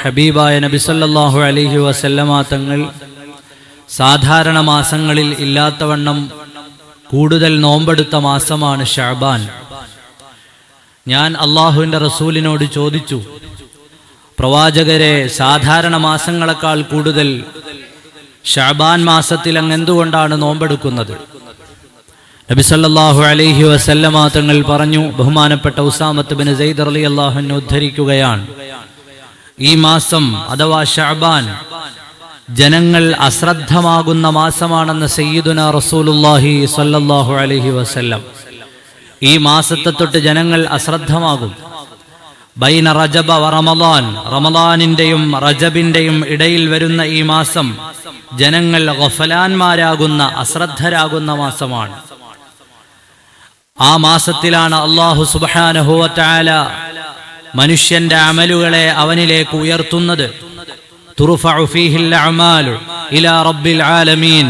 ഹബീബായ നബി സല്ലല്ലാഹു അലൈഹി വസല്ലമ തങ്ങൾ സാധാരണ മാസങ്ങളിൽ ഇല്ലാത്തവണ്ണം കൂടുതൽ നോമ്പെടുത്ത മാസമാണ് ശഅബാൻ. ഞാൻ അള്ളാഹുവിൻ്റെ റസൂലിനോട് ചോദിച്ചു, പ്രവാചകരെ, സാധാരണ മാസങ്ങളെക്കാൾ കൂടുതൽ ശഅബാൻ മാസത്തിൽ അങ്ങ് എന്തുകൊണ്ടാണ് നോമ്പെടുക്കുന്നത്? നബി സല്ലല്ലാഹു അലൈഹി വസല്ലമ തങ്ങൾ പറഞ്ഞു, ബഹുമാനപ്പെട്ട ഉസാമത്ത് ബിൻ സെയ്ദ് റളിയല്ലാഹു അൻഹു ഉദ്ധരിക്കുകയാണ്, ഈ മാസം അഥവാ ശഅബാൻ ജനങ്ങൾ അശ്രദ്ധമാകുന്ന മാസമാണെന്ന് സയ്യിദുനാ റസൂലുള്ളാഹി സ്വല്ലല്ലാഹു അലൈഹി വസല്ലം. ഈ മാസത്തെ തൊട്ട് ജനങ്ങൾ അശ്രദ്ധമാകും. ബൈന റജബ വ റമളാൻ, റമളാനിന്റെയും റജബിന്റെയും ഇടയിൽ വരുന്ന ഈ മാസം ജനങ്ങൾ ഗഫലാന്മാരാകുന്ന, അശ്രദ്ധരാകുന്ന മാസമാണ്. ആ മാസത്തിലാണ് അല്ലാഹു സുബ്ഹാനഹു വ തആല മനുഷ്യന്റെ അമലുകളെ അവനിലേക്ക് ഉയർത്തുന്നത്. തുർഫഉ ഫീഹിൽ അഅമാലു ഇലാ റബ്ബിൽ ആലമീൻ.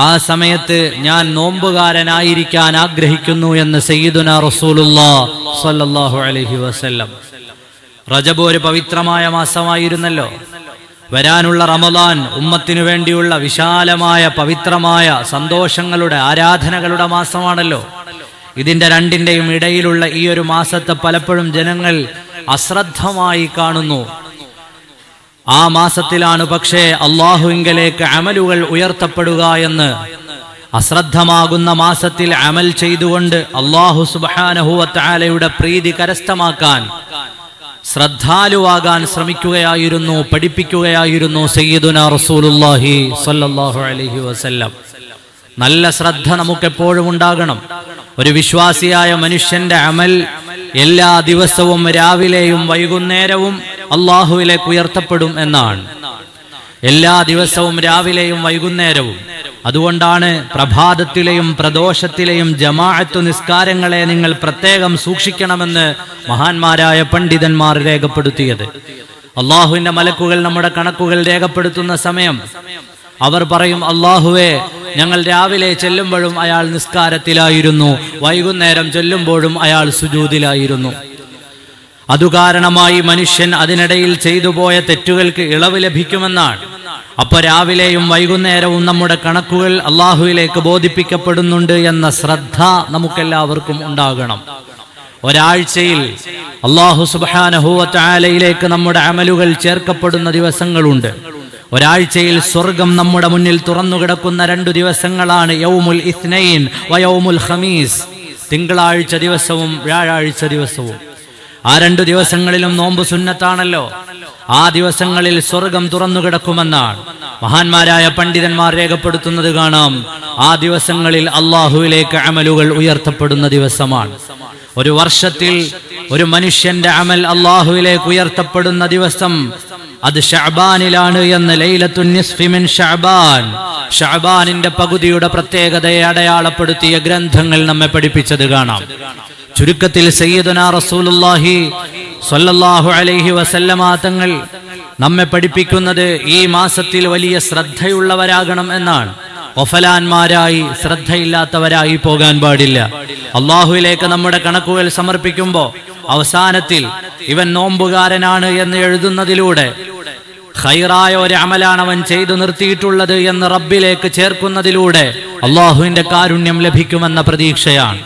ആ സമയത്ത് ഞാൻ നോമ്പുകാരനായിരിക്കാൻ ആഗ്രഹിക്കുന്നു എന്ന് സയ്യിദുനാ റസൂലുള്ളാഹി സ്വല്ലല്ലാഹു അലൈഹി വസല്ലം. റജബ് ഒരു പവിത്രമായ മാസമായിരുന്നല്ലോ. വരാനുള്ള റമളാൻ ഉമ്മത്തിനു വേണ്ടിയുള്ള വിശാലമായ പവിത്രമായ സന്തോഷങ്ങളുടെ, ആരാധനകളുടെ മാസമാണല്ലോ. ഇതിന്റെ രണ്ടിന്റെയും ഇടയിലുള്ള ഈ ഒരു മാസത്തെ പലപ്പോഴും ജനങ്ങൾ അശ്രദ്ധമായി കാണുന്നു. ആ മാസത്തിലാണ് പക്ഷേ അള്ളാഹുവിങ്കലേക്ക് അമലുകൾ ഉയർത്തപ്പെടുക എന്ന്. അശ്രദ്ധമാകുന്ന മാസത്തിൽ അമൽ ചെയ്തുകൊണ്ട് അള്ളാഹു സുബ്ഹാനഹു വ തആലയുടെ പ്രീതി കരസ്ഥമാക്കാൻ, ശ്രദ്ധാലുവാകാൻ ശ്രമിക്കുകയായിരുന്നു, പഠിപ്പിക്കുകയായിരുന്നു സയ്യിദുനാ റസൂലുള്ളാഹി സ്വല്ലല്ലാഹു അലൈഹി വസല്ലം. നല്ല ശ്രദ്ധ നമുക്കെപ്പോഴും ഉണ്ടാകണം. ഒരു വിശ്വാസിയായ മനുഷ്യന്റെ അമൽ എല്ലാ ദിവസവും രാവിലെയും വൈകുന്നേരവും അള്ളാഹുവിലേക്ക് ഉയർത്തപ്പെടും എന്നാണ്. എല്ലാ ദിവസവും രാവിലെയും വൈകുന്നേരവും. അതുകൊണ്ടാണ് പ്രഭാതത്തിലെയും പ്രദോഷത്തിലെയും ജമാഅത്ത് നിസ്കാരങ്ങളെ നിങ്ങൾ പ്രത്യേകം സൂക്ഷിക്കണമെന്ന് മഹാന്മാരായ പണ്ഡിതന്മാർ രേഖപ്പെടുത്തിയത്. അള്ളാഹുവിന്റെ മലക്കുകൾ നമ്മുടെ കണക്കുകൾ രേഖപ്പെടുത്തുന്ന സമയം അവർ പറയും, അള്ളാഹുവേ, ഞങ്ങൾ രാവിലെ ചെല്ലുമ്പോഴും അയാൾ നിസ്കാരത്തിലായിരുന്നു, വൈകുന്നേരം ചെല്ലുമ്പോഴും അയാൾ സുജൂദിലായിരുന്നു. അതുകാരണമായി മനുഷ്യൻ അതിനിടയിൽ ചെയ്തു പോയ തെറ്റുകൾക്ക് ഇളവ് ലഭിക്കുമെന്നാണ്. അപ്പൊ രാവിലെയും വൈകുന്നേരവും നമ്മുടെ കണക്കുകൾ അള്ളാഹുവിലേക്ക് ബോധിപ്പിക്കപ്പെടുന്നുണ്ട് എന്ന ശ്രദ്ധ നമുക്കെല്ലാവർക്കും ഉണ്ടാകണം. ഒരാഴ്ചയിൽ അള്ളാഹു സുബ്ഹാനഹു വ തആലയിലേക്ക് നമ്മുടെ അമലുകൾ ചേർക്കപ്പെടുന്ന ദിവസങ്ങളുണ്ട്. ഒരാഴ്ചയിൽ സ്വർഗം നമ്മുടെ മുന്നിൽ തുറന്നുകിടക്കുന്ന 2 ദിവസങ്ങളാണ് യൗമുൽ ഇത്നൈൻ വ യൗമുൽ ഖമീസ്, തിങ്കളാഴ്ച ദിവസവും വ്യാഴാഴ്ച ദിവസവും. ആ 2 ദിവസങ്ങളിലും നോമ്പ് സുന്നത്താണല്ലോ. ആ ദിവസങ്ങളിൽ സ്വർഗം തുറന്നുകിടക്കുമെന്നാണ് മഹാന്മാരായ പണ്ഡിതന്മാർ രേഖപ്പെടുത്തുന്നത് കാണാം. ആ ദിവസങ്ങളിൽ അള്ളാഹുവിലേക്ക് അമലുകൾ ഉയർത്തപ്പെടുന്ന ദിവസമാണ്. ഒരു വർഷത്തിൽ ഒരു മനുഷ്യന്റെ അമൽ അള്ളാഹുവിലേക്ക് ഉയർത്തപ്പെടുന്ന ദിവസം അത് ശഅബാനിലാണ് എന്ന് ലൈലത്തുൻ നിസ്ഫി മിൻ ശഅബാൻ, ശഅബാനിന്റെ പകുതിയുടെ പ്രത്യേകതയെ അടയാളപ്പെടുത്തിയ ഗ്രന്ഥങ്ങൾ നമ്മെ പഠിപ്പിച്ചത് കാണാം. ചുരുക്കത്തിൽ സയ്യിദുനാ റസൂലുള്ളാഹി സ്വല്ലല്ലാഹു അലൈഹി വസല്ലമ തങ്ങൾ നമ്മെ പഠിപ്പിക്കുന്നത് ഈ മാസത്തിൽ വലിയ ശ്രദ്ധയുള്ളവരാകണം എന്നാണ്. ഗഫലാന്മാരായി, ശ്രദ്ധയില്ലാത്തവരായി പോകാൻ പാടില്ല. അള്ളാഹുവിലേക്ക് നമ്മുടെ കണക്കുകൾ സമർപ്പിക്കുമ്പോൾ അവസാനത്തിൽ ഇവൻ നോമ്പുകാരനാണ് എന്ന് എഴുതുന്നതിലൂടെ ഖൈറായ ഒരു അമലാണ് അവൻ ചെയ്തു നിർത്തിയിട്ടുള്ളത് എന്ന് റബ്ബിലേക്ക് ചേർക്കുന്നതിലൂടെ അള്ളാഹുവിന്റെ കാരുണ്യം ലഭിക്കുമെന്ന പ്രതീക്ഷയാണ്.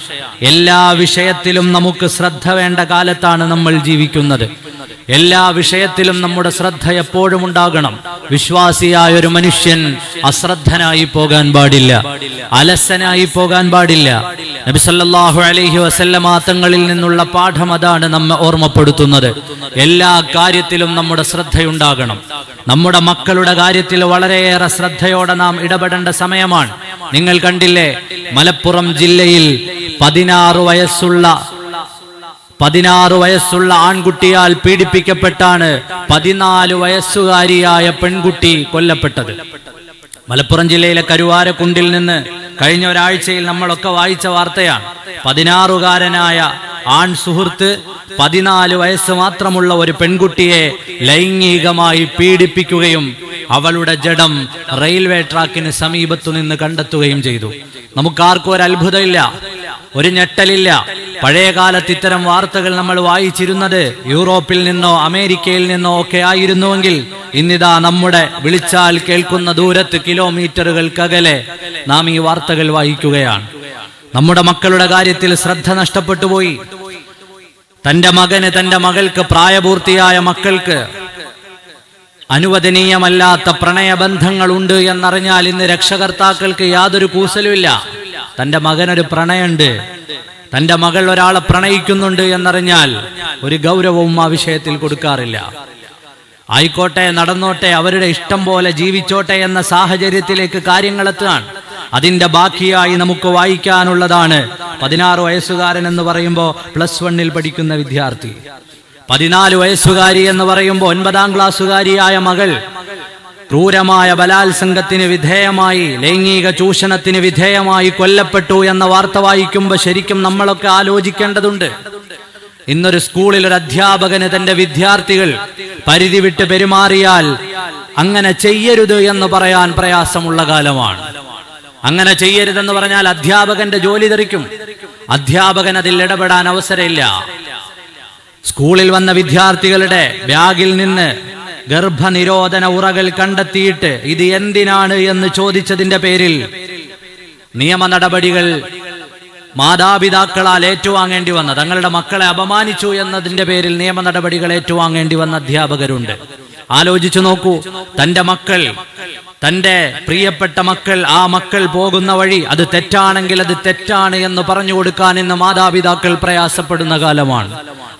എല്ലാ വിഷയത്തിലും നമുക്ക് ശ്രദ്ധ വേണ്ട കാലത്താണ് നമ്മൾ ജീവിക്കുന്നത്. എല്ലാ വിഷയത്തിലും നമ്മുടെ ശ്രദ്ധ എപ്പോഴും ഉണ്ടാകണം. വിശ്വാസിയായ ഒരു മനുഷ്യൻ അശ്രദ്ധനായി പോകാൻ പാടില്ല, അലസനായി പോകാൻ പാടില്ല. നബി സല്ലല്ലാഹു അലൈഹി വസല്ലമ തങ്ങളിൽ നിന്നുള്ള പാഠം അതാണ് നമ്മെ ഓർമ്മപ്പെടുത്തുന്നത്. എല്ലാ കാര്യത്തിലും നമ്മുടെ ശ്രദ്ധയുണ്ടാകണം. നമ്മുടെ മക്കളുടെ കാര്യത്തിൽ വളരെയേറെ ശ്രദ്ധയോടെ നാം ഇടപെടേണ്ട സമയമാണ്. നിങ്ങൾ കണ്ടില്ലേ, മലപ്പുറം ജില്ലയിൽ 16 വയസ്സുള്ള ആൺകുട്ടിയാൽ പീഡിപ്പിക്കപ്പെട്ടാണ് 14 വയസ്സുകാരിയായ പെൺകുട്ടി കൊല്ലപ്പെട്ടത്. മലപ്പുറം ജില്ലയിലെ കരുവാരക്കുണ്ടിൽ നിന്ന് കഴിഞ്ഞ ഒരാഴ്ചയിൽ നമ്മളൊക്കെ വായിച്ച വാർത്തയാണ്. 16-കാരനായ ആൺ സുഹൃത്ത് 14 വയസ്സ് മാത്രമുള്ള ഒരു പെൺകുട്ടിയെ ലൈംഗികമായി പീഡിപ്പിക്കുകയും അവളുടെ ജഡം റെയിൽവേ ട്രാക്കിന് സമീപത്തു നിന്ന് കണ്ടെത്തുകയും ചെയ്തു. നമുക്കാർക്കും ഒരു അത്ഭുതമില്ല, ഒരു ഞെട്ടലില്ല. പഴയ കാലത്ത് ഇത്തരം വാർത്തകൾ നമ്മൾ വായിച്ചിരുന്നത് യൂറോപ്പിൽ നിന്നോ അമേരിക്കയിൽ നിന്നോ ഒക്കെ ആയിരുന്നുവെങ്കിൽ ഇന്നിതാ നമ്മുടെ വിളിച്ചാൽ കേൾക്കുന്ന ദൂരത്ത് കിലോമീറ്ററുകൾക്കകലെ നാം ഈ വാർത്തകൾ വായിക്കുകയാണ്. നമ്മുടെ മക്കളുടെ കാര്യത്തിൽ ശ്രദ്ധ നഷ്ടപ്പെട്ടു പോയി. തന്റെ മകന്, തന്റെ മകൾക്ക്, പ്രായപൂർത്തിയായ മക്കൾക്ക് അനുവദനീയമല്ലാത്ത പ്രണയബന്ധങ്ങളുണ്ട് എന്നറിഞ്ഞാൽ ഇന്ന് രക്ഷകർത്താക്കൾക്ക് യാതൊരു കൂസലുമില്ല. തന്റെ മകനൊരു പ്രണയമുണ്ട്, തന്റെ മകൾ ഒരാളെ പ്രണയിക്കുന്നുണ്ട് എന്നറിഞ്ഞാൽ ഒരു ഗൗരവവും ആ വിഷയത്തിൽ കൊടുക്കാറില്ല. ആയിക്കോട്ടെ, നടന്നോട്ടെ, അവരുടെ ഇഷ്ടം പോലെ ജീവിച്ചോട്ടെ എന്ന സാഹചര്യത്തിലേക്ക് കാര്യങ്ങൾ എത്തുകയാണ്. അതിന്റെ ബാക്കിയായി നമുക്ക് വായിക്കാനുള്ളതാണ് 16 വയസ്സുകാരൻ എന്ന് പറയുമ്പോൾ +1 പഠിക്കുന്ന വിദ്യാർത്ഥി, 14 വയസ്സുകാരി എന്ന് പറയുമ്പോൾ 9ാം ക്ലാസ്സുകാരിയായ മകൾ ക്രൂരമായ ബലാത്സംഗത്തിന് വിധേയമായി, ലൈംഗിക ചൂഷണത്തിന് വിധേയമായി കൊല്ലപ്പെട്ടു എന്ന വാർത്ത വായിക്കുമ്പോൾ ശരിക്കും നമ്മളൊക്കെ ആലോചിക്കേണ്ടതുണ്ട്. ഇന്നൊരു സ്കൂളിൽ ഒരു അധ്യാപകന് തന്റെ വിദ്യാർത്ഥികൾ പരിധി വിട്ട് പെരുമാറിയാൽ അങ്ങനെ ചെയ്യരുത് എന്ന് പറയാൻ പ്രയാസമുള്ള കാലമാണ്. അങ്ങനെ ചെയ്യരുതെന്ന് പറഞ്ഞാൽ അധ്യാപകന്റെ ജോലി തെറിക്കും. അധ്യാപകൻ അതിൽ ഇടപെടാൻ അവസരമില്ല. സ്കൂളിൽ വന്ന വിദ്യാർത്ഥികളുടെ ബാഗിൽ നിന്ന് ഗർഭനിരോധന ഉറകൾ കണ്ടെത്തിയിട്ട് ഇത് എന്തിനാണ് എന്ന് ചോദിച്ചതിന്റെ പേരിൽ നിയമ നടപടികൾ മാതാപിതാക്കളാൽ ഏറ്റുവാങ്ങേണ്ടി വന്ന, തങ്ങളുടെ മക്കളെ അപമാനിച്ചു എന്നതിന്റെ പേരിൽ നിയമ നടപടികൾ ഏറ്റുവാങ്ങേണ്ടി വന്ന അധ്യാപകരുണ്ട്. ആലോചിച്ചു നോക്കൂ, തന്റെ മക്കൾ, തന്റെ പ്രിയപ്പെട്ട മക്കൾ, ആ മക്കൾ പോകുന്ന വഴി അത് തെറ്റാണെങ്കിൽ അത് തെറ്റാണ് എന്ന് പറഞ്ഞു കൊടുക്കാൻ ഇന്ന് മാതാപിതാക്കൾ പ്രയാസപ്പെടുന്ന കാലമാണ്.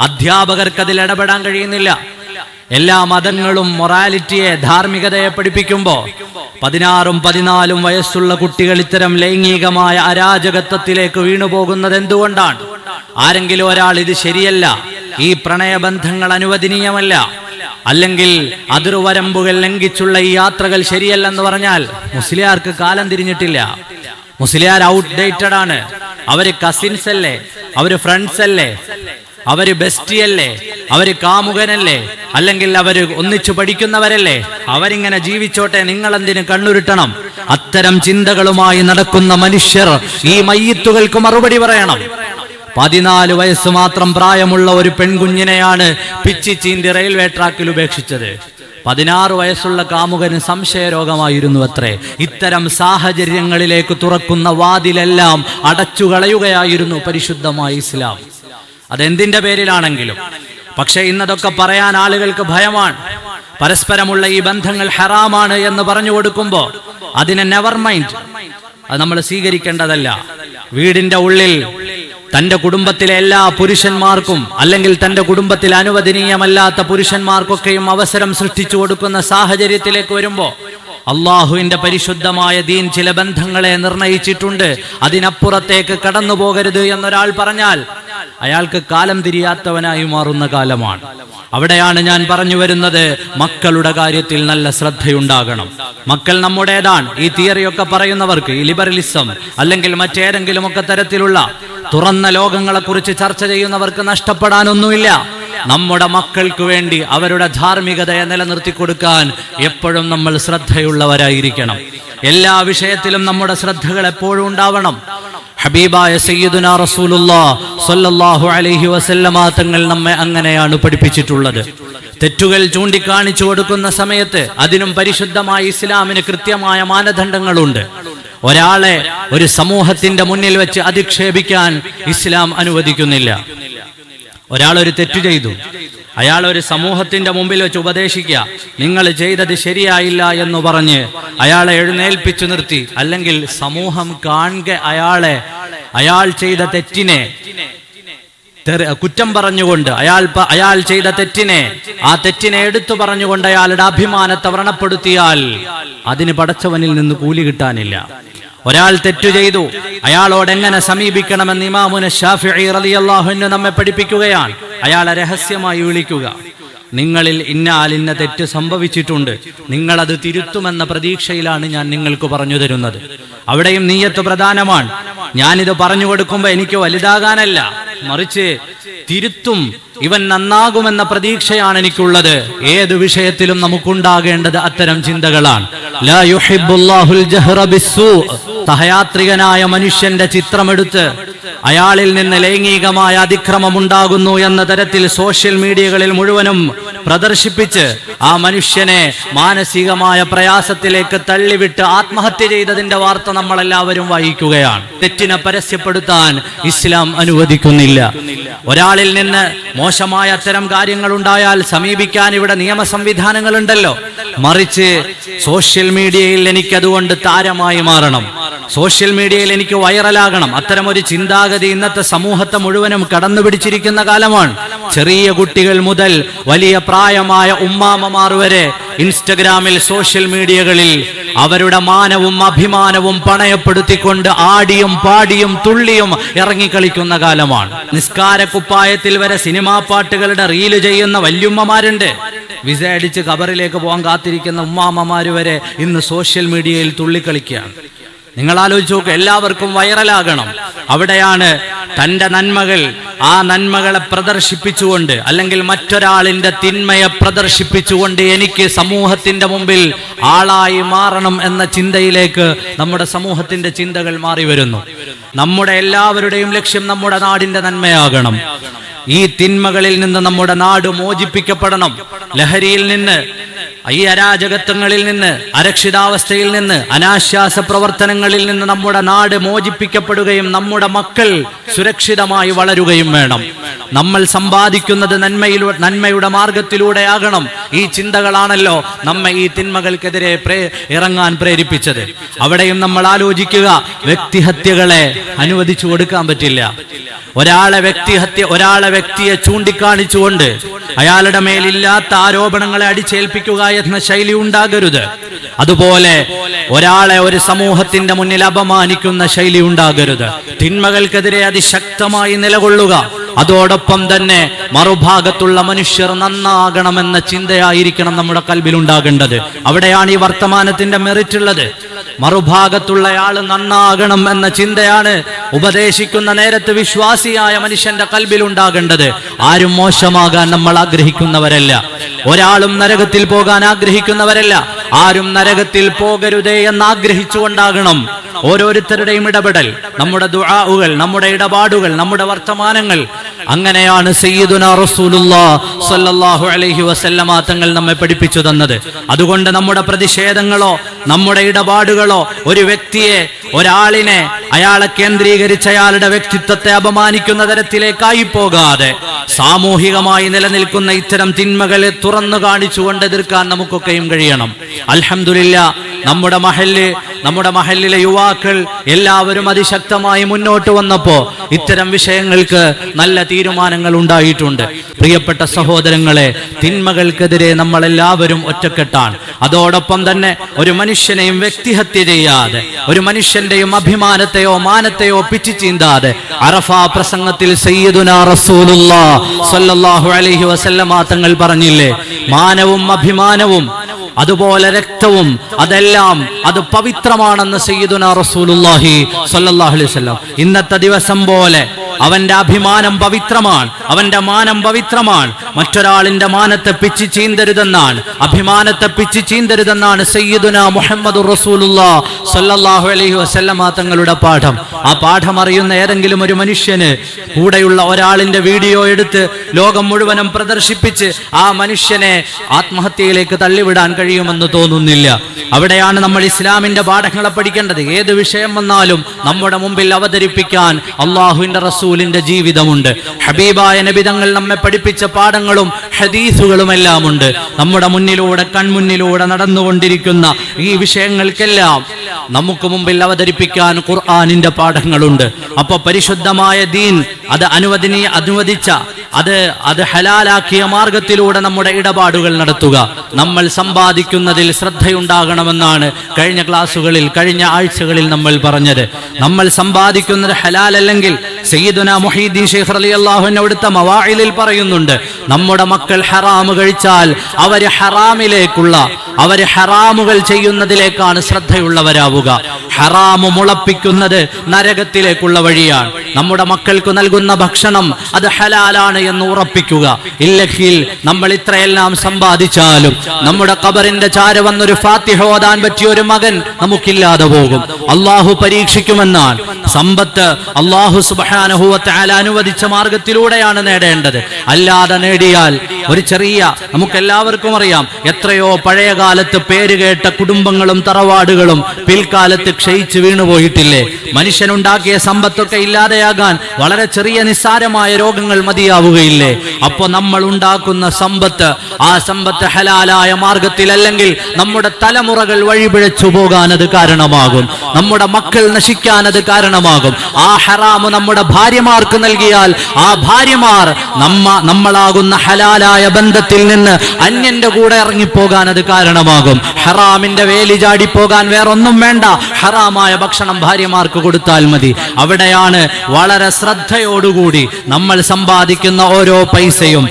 അധ്യാപകർക്ക് അതിൽ ഇടപെടാൻ കഴിയുന്നില്ല. എല്ലാ മതങ്ങളും മൊറാലിറ്റിയെ, ധാർമ്മികതയെ പഠിപ്പിക്കുമ്പോൾ 16ഉം 14ഉം വയസ്സുള്ള കുട്ടികൾ ഇത്തരം ലൈംഗികമായ അരാജകത്വത്തിലേക്ക് വീണുപോകുന്നത് എന്തുകൊണ്ടാണ്? ആരെങ്കിലും ഒരാൾ ഇത് ശരിയല്ല, ഈ പ്രണയബന്ധങ്ങൾ അനുവദനീയമല്ല, അല്ലെങ്കിൽ അതിർവരമ്പുകൾ ലംഘിച്ചുള്ള ഈ യാത്രകൾ ശരിയല്ലെന്ന് പറഞ്ഞാൽ മുസ്ലിയാർക്ക് കാലം തിരിഞ്ഞിട്ടില്ല. മുസ്ലിയാർ ഔട്ട്ഡേറ്റഡ് ആണ്. അവര് കസിൻസ് അല്ലേ, അവര് ഫ്രണ്ട്സ് അല്ലേ, അവര് ബെസ്റ്റിയല്ലേ, അവര് കാമുകനല്ലേ, അല്ലെങ്കിൽ അവര് ഒന്നിച്ചു പഠിക്കുന്നവരല്ലേ, അവരിങ്ങനെ ജീവിച്ചോട്ടെ, നിങ്ങളെന്തിന് കണ്ണുരുട്ടണം? അത്തരം ചിന്തകളുമായി നടക്കുന്ന മനുഷ്യർ ഈ മയ്യിത്തുകൾക്ക് മറുപടി പറയണം. 14 വയസ്സ് മാത്രം പ്രായമുള്ള ഒരു പെൺകുഞ്ഞിനെയാണ് പിച്ചിച്ചീന്തി റെയിൽവേ ട്രാക്കിൽ ഉപേക്ഷിച്ചത്. 16 വയസ്സുള്ള കാമുകന് സംശയരോഗമായിരുന്നു അത്രേ. ഇത്തരം സാഹചര്യങ്ങളിലേക്ക് തുറക്കുന്ന വാതിലെല്ലാം അടച്ചുകളയുകയായിരുന്നു പരിശുദ്ധമായ ഇസ്ലാം. അതെന്തിന്റെ പേരിലാണെങ്കിലും. പക്ഷെ ഇന്നതൊക്കെ പറയാൻ ആളുകൾക്ക് ഭയമാണ്. പരസ്പരമുള്ള ഈ ബന്ധങ്ങൾ ഹറാമാണ് എന്ന് പറഞ്ഞു കൊടുക്കുമ്പോൾ അതിനെ നെവർ മൈൻഡ്, അത് നമ്മൾ സ്വീകരിക്കേണ്ടതല്ല. വീടിന്റെ ഉള്ളിൽ തന്റെ കുടുംബത്തിലെ എല്ലാ പുരുഷന്മാർക്കും, അല്ലെങ്കിൽ തന്റെ കുടുംബത്തിൽ അനുവദനീയമല്ലാത്ത പുരുഷന്മാർക്കൊക്കെയും അവസരം സൃഷ്ടിച്ചു കൊടുക്കുന്ന സാഹചര്യത്തിലേക്ക് വരുമ്പോൾ അള്ളാഹുവിന്റെ പരിശുദ്ധമായ ദീൻ ചില ബന്ധങ്ങളെ നിർണയിച്ചിട്ടുണ്ട്. അതിനപ്പുറത്തേക്ക് കടന്നു പോകരുത് എന്നൊരാൾ പറഞ്ഞാൽ അയാൾക്ക് കാലം തിരിയാത്തവനായി മാറുന്ന കാലമാണ്. അവിടെയാണ് ഞാൻ പറഞ്ഞു വരുന്നത്, മക്കളുടെ കാര്യത്തിൽ നല്ല ശ്രദ്ധയുണ്ടാകണം. മക്കൾ നമ്മുടേതാണ്. ഈ തിയറിയൊക്കെ പറയുന്നവർക്ക്, ഈ ലിബറലിസം അല്ലെങ്കിൽ മറ്റേതെങ്കിലും ഒക്കെ തരത്തിലുള്ള തുറന്ന ലോകങ്ങളെ കുറിച്ച് ചർച്ച ചെയ്യുന്നവർക്ക് നഷ്ടപ്പെടാനൊന്നുമില്ല. നമ്മുടെ മക്കൾക്ക് വേണ്ടി അവരുടെ ധാർമ്മികതയെ നിലനിർത്തി കൊടുക്കാൻ എപ്പോഴും നമ്മൾ ശ്രദ്ധയുള്ളവരായിരിക്കണം. എല്ലാ വിഷയത്തിലും നമ്മുടെ ശ്രദ്ധകൾ എപ്പോഴും ഉണ്ടാവണം. ഹബീബായ സയ്യിദുനാ റസൂലുള്ളാഹി സ്വല്ലല്ലാഹു അലൈഹി വസല്ലമ തങ്ങൾ നമ്മെ അങ്ങനെയാണ് പഠിപ്പിച്ചിട്ടുള്ളത്. തെറ്റുകൾ ചൂണ്ടിക്കാണിച്ചു കൊടുക്കുന്ന സമയത്ത് അതിനും പരിശുദ്ധമായ ഇസ്ലാമിന് കൃത്യമായ മാനദണ്ഡങ്ങളുണ്ട്. ഒരാളെ ഒരു സമൂഹത്തിന്റെ മുന്നിൽ വെച്ച് അധിക്ഷേപിക്കാൻ ഇസ്ലാം അനുവദിക്കുന്നില്ല. ഒരാളൊരു തെറ്റു ചെയ്തു, അയാൾ ഒരു സമൂഹത്തിന്റെ മുമ്പിൽ വെച്ച് ഉപദേശിക്കുക, നിങ്ങൾ ചെയ്തത് ശരിയായില്ല എന്ന് പറഞ്ഞ് അയാളെ എഴുന്നേൽപ്പിച്ചു നിർത്തി, അല്ലെങ്കിൽ സമൂഹം കാണുക അയാൾ ചെയ്ത തെറ്റിനെ കുറ്റം പറഞ്ഞുകൊണ്ട്, അയാൾ ചെയ്ത ആ തെറ്റിനെ എടുത്തു പറഞ്ഞുകൊണ്ട് അയാളുടെ അഭിമാനത്തെ വ്രണപ്പെടുത്തിയാൽ അതിന് പടച്ചവനിൽ നിന്ന് കൂലി കിട്ടാനില്ല. ഒരാൾ തെറ്റു ചെയ്തു, അയാളോട് എങ്ങനെ സമീപിക്കണമെന്ന് ഇമാമുന ശാഫിഈ റളിയല്ലാഹു അൻഹു നമ്മെ പഠിപ്പിക്കുകയാണ്. അയാളെ രഹസ്യമായി വിളിക്കുക, നിങ്ങളിൽ ഇന്ന തെറ്റ് സംഭവിച്ചിട്ടുണ്ട്, നിങ്ങളത് തിരുത്തുമെന്ന പ്രതീക്ഷയിലാണ് ഞാൻ നിങ്ങൾക്ക് പറഞ്ഞു തരുന്നത്. അവിടെയും നീയത്ത് പ്രധാനമാണ്. ഞാനിത് പറഞ്ഞു കൊടുക്കുമ്പോൾ എനിക്ക് വലുതാകാനല്ല, മറിച്ച് തിരുത്തും, ഇവൻ നന്നാകുമെന്ന പ്രതീക്ഷയാണ് എനിക്കുള്ളത്. ഏത് വിഷയത്തിലും നമുക്കുണ്ടാകേണ്ടത് അത്തരം ചിന്തകളാണ്. ലാ യുഹിബ്ബുല്ലാഹുൽ ജഹ്റ ബിസ്സൂ, സഹയാത്രികനായ മനുഷ്യന്റെ ചിത്രമെടുത്ത് അയാളിൽ നിന്ന് ലൈംഗികമായ അതിക്രമം ഉണ്ടാകുന്നു എന്ന തരത്തിൽ സോഷ്യൽ മീഡിയകളിൽ മുഴുവനും പ്രദർശിപ്പിച്ച് ആ മനുഷ്യനെ മാനസികമായ പ്രയാസത്തിലേക്ക് തള്ളിവിട്ട് ആത്മഹത്യ ചെയ്തതിന്റെ വാർത്ത നമ്മളെല്ലാവരും വായിക്കുകയാണ്. തെറ്റിനെ പരസ്യപ്പെടുത്താൻ ഇസ്ലാം അനുവദിക്കുന്നില്ല. ഒരാളിൽ നിന്ന് മോശമായ അത്തരം കാര്യങ്ങൾ ഉണ്ടായാൽ സമീപിക്കാൻ ഇവിടെ നിയമ സംവിധാനങ്ങളുണ്ടല്ലോ. മറിച്ച് സോഷ്യൽ മീഡിയയിൽ എനിക്കതുകൊണ്ട് താരമായി മാറണം, സോഷ്യൽ മീഡിയയിൽ എനിക്ക് വൈറലാകണം, അത്തരം ഒരു ചിന്താഗതി ഇന്നത്തെ സമൂഹത്തെ മുഴുവനും കടന്നു പിടിച്ചിരിക്കുന്ന കാലമാണ്. ചെറിയ കുട്ടികൾ മുതൽ വലിയ പ്രായമായ ഉമ്മാമ്മമാർ വരെ ഇൻസ്റ്റഗ്രാമിൽ സോഷ്യൽ മീഡിയകളിൽ അവരുടെ മാനവും അഭിമാനവും പണയപ്പെടുത്തിക്കൊണ്ട് ആടിയും പാടിയും തുള്ളിയും ഇറങ്ങിക്കളിക്കുന്ന കാലമാണ്. നിസ്കാര കുപ്പായത്തിൽ വരെ സിനിമാ പാട്ടുകളുടെ റീല് ചെയ്യുന്ന വല്യുമ്മമാരുണ്ട്. വിസ അടിച്ച് ഖബറിലേക്ക് പോകാൻ കാത്തിരിക്കുന്ന ഉമ്മാമ്മമാര് വരെ ഇന്ന് സോഷ്യൽ മീഡിയയിൽ തുള്ളിക്കളിക്കുകയാണ്. നിങ്ങൾ ആലോചിച്ച് നോക്കുക, എല്ലാവർക്കും വൈറലാകണം. അവിടെയാണ് തൻ്റെ നന്മകൾ, ആ നന്മകളെ പ്രദർശിപ്പിച്ചുകൊണ്ട് അല്ലെങ്കിൽ മറ്റൊരാളിന്റെ തിന്മയെ പ്രദർശിപ്പിച്ചുകൊണ്ട് എനിക്ക് സമൂഹത്തിന്റെ മുമ്പിൽ ആളായി മാറണം എന്ന ചിന്തയിലേക്ക് നമ്മുടെ സമൂഹത്തിന്റെ ചിന്തകൾ മാറി വരുന്നു. നമ്മുടെ എല്ലാവരുടെയും ലക്ഷ്യം നമ്മുടെ നാടിന്റെ നന്മയാകണം. ഈ തിന്മകളിൽ നിന്ന് നമ്മുടെ നാട് മോചിപ്പിക്കപ്പെടണം. ലഹരിയിൽ നിന്ന്, ഈ അരാജകത്വങ്ങളിൽ നിന്ന്, അരക്ഷിതാവസ്ഥയിൽ നിന്ന്, അനാശ്വാസ പ്രവർത്തനങ്ങളിൽ നിന്ന് നമ്മുടെ നാട് മോചിപ്പിക്കപ്പെടുകയും നമ്മുടെ മക്കൾ സുരക്ഷിതമായി വളരുകയും വേണം. നമ്മൾ സമ്പാദിക്കുന്നത് നന്മയുടെ മാർഗത്തിലൂടെയാകണം. ഈ ചിന്തകളാണല്ലോ നമ്മെ ഈ തിന്മകൾക്കെതിരെ ഇറങ്ങാൻ പ്രേരിപ്പിച്ചത്. അവിടെയും നമ്മൾ ആലോചിക്കുക, വ്യക്തിഹത്യകളെ അനുവദിച്ചു കൊടുക്കാൻ പറ്റില്ല. ഒരാളെ വ്യക്തിയെ ചൂണ്ടിക്കാണിച്ചുകൊണ്ട് അയാളുടെ മേലില്ലാത്ത ആരോപണങ്ങളെ അടിച്ചേൽപ്പിക്കുക എന്ന ശൈലി ഉണ്ടാകരുത്. അതുപോലെ ഒരാളെ ഒരു സമൂഹത്തിന്റെ മുന്നിൽ അപമാനിക്കുന്ന ശൈലി ഉണ്ടാകരുത്. തിന്മകൾക്കെതിരെ അതിശക്തമായി നിലകൊള്ളുക. അതോടൊപ്പം തന്നെ മറുഭാഗത്തുള്ള മനുഷ്യർ നന്നാകണമെന്ന ചിന്തയായിരിക്കണം നമ്മുടെ കൽബിൽ ഉണ്ടാകേണ്ടത്. അവിടെയാണ് ഈ വർത്തമാനത്തിന്റെ മെറിറ്റ് ഉള്ളത്. മറുഭാഗത്തുള്ളയാൾ നന്നാകണം എന്ന ചിന്തയാണ് ഉപദേശിക്കുന്ന നേരത്ത് വിശ്വാസിയായ മനുഷ്യന്റെ കൽബിൽ ഉണ്ടാകേണ്ടത്. ആരും മോശമാകാൻ നമ്മൾ ആഗ്രഹിക്കുന്നവരല്ല, ഒരാളും നരകത്തിൽ പോകാൻ ആഗ്രഹിക്കുന്നവരല്ല. ആരും നരകത്തിൽ പോകരുതേ എന്ന് ആഗ്രഹിച്ചുകൊണ്ടാകണം ഓരോരുത്തരുടെയും ഇടപെടൽ, നമ്മുടെ ദുആഉകൾ, നമ്മുടെ ഇടപാടുകൾ, നമ്മുടെ വർത്തമാനങ്ങൾ. അങ്ങനെയാണ് സയ്യിദുനാ റസൂലുള്ളാഹി സ്വല്ലല്ലാഹു അലൈഹി വസല്ലമ തങ്ങൾ നമ്മെ പഠിപ്പിച്ചു തന്നത്. അതുകൊണ്ട് നമ്മുടെ പ്രതിഷേധങ്ങളോ നമ്മുടെ ഇടപാടുകളോ ഒരു വ്യക്തിയെ, ഒരാളിനെ, അയാളെ കേന്ദ്രീകരിച്ച് അയാളുടെ വ്യക്തിത്വത്തെ അപമാനിക്കുന്ന തരത്തിലേക്കായി പോകാതെ സാമൂഹികമായി നിലനിൽക്കുന്ന ഇത്തരം തിന്മകളെ തുറന്നു കാണിച്ചുകൊണ്ട് എതിർക്കാൻ നമുക്കൊക്കെയും കഴിയണം. അൽഹംദുലില്ലാഹ്, നമ്മുടെ മഹല്ലിലെ യുവാക്കൾ എല്ലാവരും അതിശക്തമായി മുന്നോട്ട് വന്നപ്പോ ഇത്തരം വിഷയങ്ങൾക്ക് നല്ല തീരുമാനങ്ങൾ ഉണ്ടായിട്ടുണ്ട്. പ്രിയപ്പെട്ട സഹോദരങ്ങളെ, തിന്മകൾക്കെതിരെ നമ്മളെല്ലാവരും ഒറ്റക്കെട്ടാണ്. അതോടൊപ്പം തന്നെ ഒരു മനുഷ്യനെയും വ്യക്തിഹത്യ ചെയ്യാതെ, ഒരു മനുഷ്യന്റെയും അഭിമാനത്തെയോ മാനത്തെയോ പിച്ചു ചീന്താതെ, അറഫാ പ്രസംഗത്തിൽ സയ്യിദുനാ റസൂലുള്ളാഹി സ്വല്ലല്ലാഹു അലൈഹി വസല്ലമ തങ്ങൾ പറഞ്ഞില്ലേ, മാനവും അഭിമാനവും അതുപോലെ രക്തവും അതെല്ലാം അത് പവിത്രമാണെന്ന് സയ്യിദുനാ റസൂലുള്ളാഹി സ്വല്ലല്ലാഹു അലൈഹി വസല്ലം. ഇന്നത്തെ ദിവസം പോലെ അവന്റെ അഭിമാനം പവിത്രമാണ്, അവന്റെ മാനം പവിത്രമാണ്. മറ്റൊരാളിന്റെ മാനത്തെ പിച്ചു ചീന്തരുതെന്നാണ്, അഭിമാനത്തെ പിച്ചു ചീന്തരുതെന്നാണ് സയ്യിദുനാ മുഹമ്മദുർ റസൂലുള്ളാഹി സ്വല്ലല്ലാഹു അലൈഹി വസല്ലമ തങ്ങളുടെ പാഠം. ആ പാഠം അറിയുന്ന ഏതെങ്കിലും ഒരു മനുഷ്യന് കൂടെയുള്ള ഒരാളിന്റെ വീഡിയോ എടുത്ത് ലോകം മുഴുവനും പ്രദർശിപ്പിച്ച് ആ മനുഷ്യനെ ആത്മഹത്യയിലേക്ക് തള്ളിവിടാൻ കഴിയുമെന്ന് തോന്നുന്നില്ല. അവിടെയാണ് നമ്മൾ ഇസ്ലാമിന്റെ പാഠങ്ങളെ പഠിക്കേണ്ടത്. ഏത് വിഷയം വന്നാലും നമ്മുടെ മുമ്പിൽ അവതരിപ്പിക്കാൻ അള്ളാഹുവിന്റെ റസൂലിന്റെ ജീവിതമുണ്ട്. ഹബീബായ നബി തങ്ങൾ നമ്മെ പഠിപ്പിച്ച പാഠങ്ങളും ഹദീസുകളും എല്ലാം ഉണ്ട്. നമ്മുടെ മുന്നിലൂടെ, കൺമുന്നിലൂടെ നടന്നുകൊണ്ടിരിക്കുന്ന ഈ വിഷയങ്ങൾക്കെല്ലാം നമുക്ക് മുമ്പിൽ അവതരിപ്പിക്കാൻ ഖുർആനിന്റെ പാഠങ്ങളുണ്ട്. അപ്പൊ പരിശുദ്ധമായ ദീൻ അത് അനുവദിച്ച അത് ഹലാലാക്കിയ മാർഗത്തിലൂടെ നമ്മുടെ ഇടപാടുകൾ നടത്തുക. നമ്മൾ സമ്പാദിക്കുന്നതിൽ ശ്രദ്ധയുണ്ടാകണമെന്നാണ് കഴിഞ്ഞ ക്ലാസ്സുകളിൽ, കഴിഞ്ഞ ആഴ്ചകളിൽ നമ്മൾ പറഞ്ഞത്. നമ്മൾ സമ്പാദിക്കുന്നത് ഹലാൽ അല്ലെങ്കിൽ സയ്യിദുനാ മുഹീദ്ദീൻ ശൈഖ് റളിയല്ലാഹു അൻഹു അവിടുത്തെ മവാഇലിൽ പറയുന്നുണ്ട്, നമ്മുടെ മക്കൾ ഹറാമ് കഴിച്ചാൽ അവര് ഹറാമുകൾ ചെയ്യുന്നതിലേക്കാണ് ശ്രദ്ധയുള്ളവരാവുക. ഹറാമ് മുളപ്പിക്കുന്നത് നരകത്തിലേക്കുള്ള വഴിയാണ്. നമ്മുടെ മക്കൾക്ക് നൽകുന്ന ഭക്ഷണം അത് ഹലാലാണ് എന്ന് ഉറപ്പിക്കുക. ഇല്ലെങ്കിൽ നമ്മൾ ഇത്രയെല്ലാം സമ്പാദിച്ചാലും നമ്മുടെ ഖബറിന്റെ ചാര വന്നൊരു ഫാത്തിഹ ഓതാൻ പറ്റിയ ഒരു മകൻ നമുക്കില്ലാതെ പോകും. അള്ളാഹു പരീക്ഷിക്കുമെന്നാണ് സമ്പത്ത് അല്ലാഹു സുബ്ഹാനഹു വ തആല അനുവദിച്ച മാർഗത്തിലൂടെയാണ് നേടേണ്ടത്. അല്ലാതെ നേടിയാൽ ഒരു ചെറിയ, നമുക്കെല്ലാവർക്കും അറിയാം, എത്രയോ പഴയ കാലത്ത് പേരുകേട്ട കുടുംബങ്ങളും തറവാടുകളും പിൽക്കാലത്ത് ക്ഷയിച്ചു വീണുപോയിട്ടില്ലേ? മനുഷ്യനുണ്ടാക്കിയ സമ്പത്തൊക്കെ ഇല്ലാതെയാകാൻ വളരെ ചെറിയ നിസ്സാരമായ രോഗങ്ങൾ മതിയാവുകയില്ലേ? അപ്പൊ നമ്മൾ ഉണ്ടാക്കുന്ന സമ്പത്ത്, ആ സമ്പത്ത് ഹലാലായ മാർഗത്തിലല്ലെങ്കിൽ നമ്മുടെ തലമുറകൾ വഴിപിഴച്ചു പോകാൻ അത് കാരണമാകും. നമ്മുടെ മക്കൾ നശിക്കാൻ അത് കാരണമാകും. ആ ഹറാമ് നമ്മുടെ ഭാര്യമാർക്ക് നൽകിയാൽ ആ ഭാര്യമാർ നമ്മളാകുന്ന ഹലാലായ ബന്ധത്തിൽ നിന്ന് അന്യന്റെ കൂടെ ഇറങ്ങിപ്പോകാൻ അത് കാരണമാകും. ഹറാമിന്റെ വേലി ചാടിപ്പോകാൻ വേറൊന്നും വേണ്ട, ഹറാമായ ഭക്ഷണം ഭാര്യമാർക്ക് കൊടുത്താൽ മതി. അവിടെയാണ് വളരെ ശ്രദ്ധയോടുകൂടി നമ്മൾ സമ്പാദിക്കുന്ന ഓരോ പൈസയും,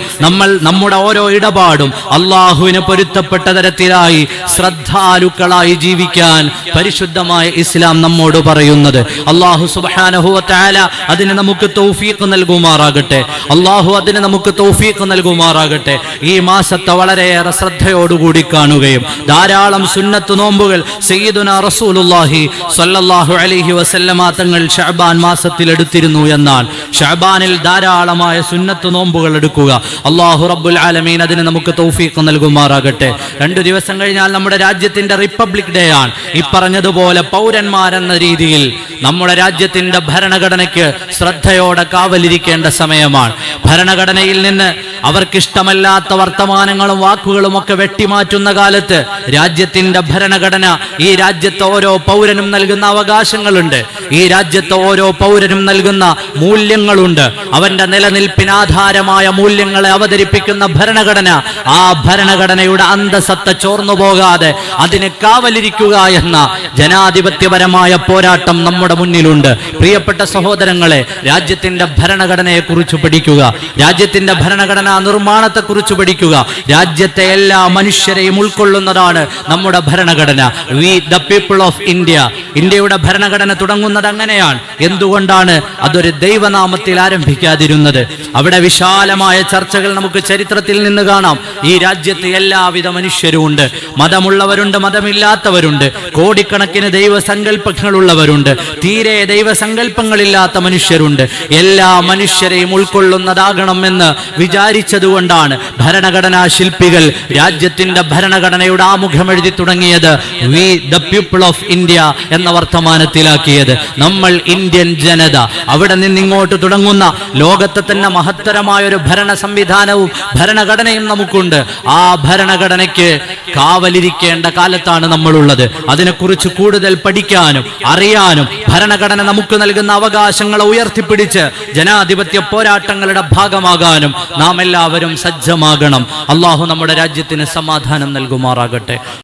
നമ്മുടെ ഓരോ ഇടപാടും അള്ളാഹുവിന് പൊരുത്തപ്പെട്ട തരത്തിലായി ശ്രദ്ധാലുക്കളായി ജീവിക്കാൻ പരിശുദ്ധമായ ഇസ്ലാം നമ്മോട് പറയുന്നത്. അള്ളാഹു സുബ്ഹാനഹു വ തആല അതിന് നമുക്ക് തൗഫീഖ് നൽകുമാറാകട്ടെ. അള്ളാഹു അതിന് നമുക്ക് തൗഫീഖ് നൽകുമാറാകട്ടെ. ഈ മാസത്തെ വളരെയേറെ ശ്രദ്ധയോടുകൂടി കാണുകയും ധാരാളം സുന്നത്ത് നോമ്പുകൾ സയ്യിദുനാ റസൂലുള്ളാഹി സ്വല്ലല്ലാഹു അലൈഹി വസല്ലമ തങ്ങൾ ശഅബാൻ മാസത്തിൽ എടുത്തിരുന്നു എന്നാണ്. ശഅബാനിൽ ധാരാളമായ സുന്നത്ത് നോമ്പുകൾ എടുക്കുക. അല്ലാഹു റബ്ബുൽ ആലമീൻ അതിന് നമുക്ക് തൗഫീഖ് നൽകുമാറാകട്ടെ. 2 ദിവസം കഴിഞ്ഞാൽ നമ്മുടെ രാജ്യത്തിന്റെ റിപ്പബ്ലിക് ഡേ ആണ്. ഈ പറഞ്ഞതുപോലെ പൗരന്മാരെന്ന രീതിയിൽ നമ്മുടെ രാജ്യത്തിന്റെ ഭരണഘടനയ്ക്ക് ശ്രദ്ധയോടെ കാവലിരിക്കേണ്ട സമയമാണ്. ഭരണഘടനയിൽ നിന്ന് അവർക്കിഷ്ടമല്ലാത്ത വർത്തമാനങ്ങളും വാക്കുകളും ഒക്കെ വെട്ടിമാറ്റുന്ന കാലത്ത് രാജ്യത്തിന്റെ ഭരണഘടന ഈ രാജ്യത്തെ ഓരോ പൗരനും നൽകുന്ന അവകാശങ്ങളുണ്ട്. ഈ രാജ്യത്തെ ഓരോ പൗരനും നൽകുന്ന മൂല്യങ്ങളുണ്ട്. അവന്റെ നിലനിൽപ്പിനാധാരമായ മൂല്യങ്ങളെ അവതരിപ്പിക്കുന്ന ഭരണഘടന, ആ ഭരണഘടനയുടെ അന്തസത്ത ചോർന്നു പോകാതെ അതിന് കാവലിരിക്കുക എന്ന ജനാധിപത്യപരമായ പോരാട്ടം നമ്മുടെ മുന്നിലുണ്ട്. പ്രിയപ്പെട്ട സഹോദരങ്ങളെ, രാജ്യത്തിന്റെ ഭരണഘടനയെ കുറിച്ച് പഠിക്കുക, രാജ്യത്തിന്റെ ഭരണഘടനാ നിർമ്മാണത്തെ കുറിച്ച് പഠിക്കുക. രാജ്യത്തെ എല്ലാ മനുഷ്യരെയും ഉൾക്കൊള്ളുന്നതാണ് നമ്മുടെ ഭരണഘടന. We the people of India. ഇന്ത്യയുടെ ഭരണഘടന തുടങ്ങുന്നത് അങ്ങനെയാണ്. എന്തുകൊണ്ടാണ് അതൊരു ദൈവനാമത്തിൽ ആരംഭിക്കാതിരുന്നത്? അവിടെ വിശാലമായ ചർച്ചകൾ നമുക്ക് ചരിത്രത്തിൽ നിന്ന് കാണാം. ഈ രാജ്യത്ത് എല്ലാവിധ മനുഷ്യരും ഉണ്ട്. മതമുള്ളവരുണ്ട്, മതമില്ലാത്തവരുണ്ട്, കോടിക്കണക്കിന് ദൈവസങ്കല്പങ്ങളുള്ളവരുണ്ട്, തീരെ ദൈവസങ്കല്പങ്ങളില്ലാത്ത മനുഷ്യരുണ്ട്. എല്ലാ മനുഷ്യരെയും ഉൾക്കൊള്ളുന്നതാകണമെന്ന് വിചാരിച്ചതുകൊണ്ടാണ് ഭരണഘടനാ ശില്പികൾ രാജ്യത്തിന്റെ ഭരണഘടനയുടെ ആമുഖം എഴുതി തുടങ്ങിയത് we the people of India എന്ന വർത്തമാനത്തിലാക്കിയത്. നമ്മൾ ഇന്ത്യൻ ജനത. അവിടെ നിന്നിങ്ങോട്ട് തുടങ്ങുന്ന ലോകത്തെ തന്നെ മഹത്തരമായ ഒരു ഭരണ സംവിധാനവും ഭരണഘടനയും നമുക്കുണ്ട്. ആ ഭരണഘടനയ്ക്ക് കാവലിരിക്കേണ്ട കാലത്താണ് നമ്മളുള്ളത്. അതിനെക്കുറിച്ച് കൂടുതൽ പഠിക്കാനും അറിയാനും ഭരണഘടന നമുക്ക് നൽകുന്ന അവകാശങ്ങളെ ഉയർത്തിപ്പിടിച്ച് ജനാധിപത്യ പോരാട്ടങ്ങളുടെ ഭാഗമാകാനും നാം എല്ലാവരും സജ്ജമാകണം. അള്ളാഹു നമ്മുടെ രാജ്യത്തിന് സമാധാനം നൽകുമാറാകട്ടെ.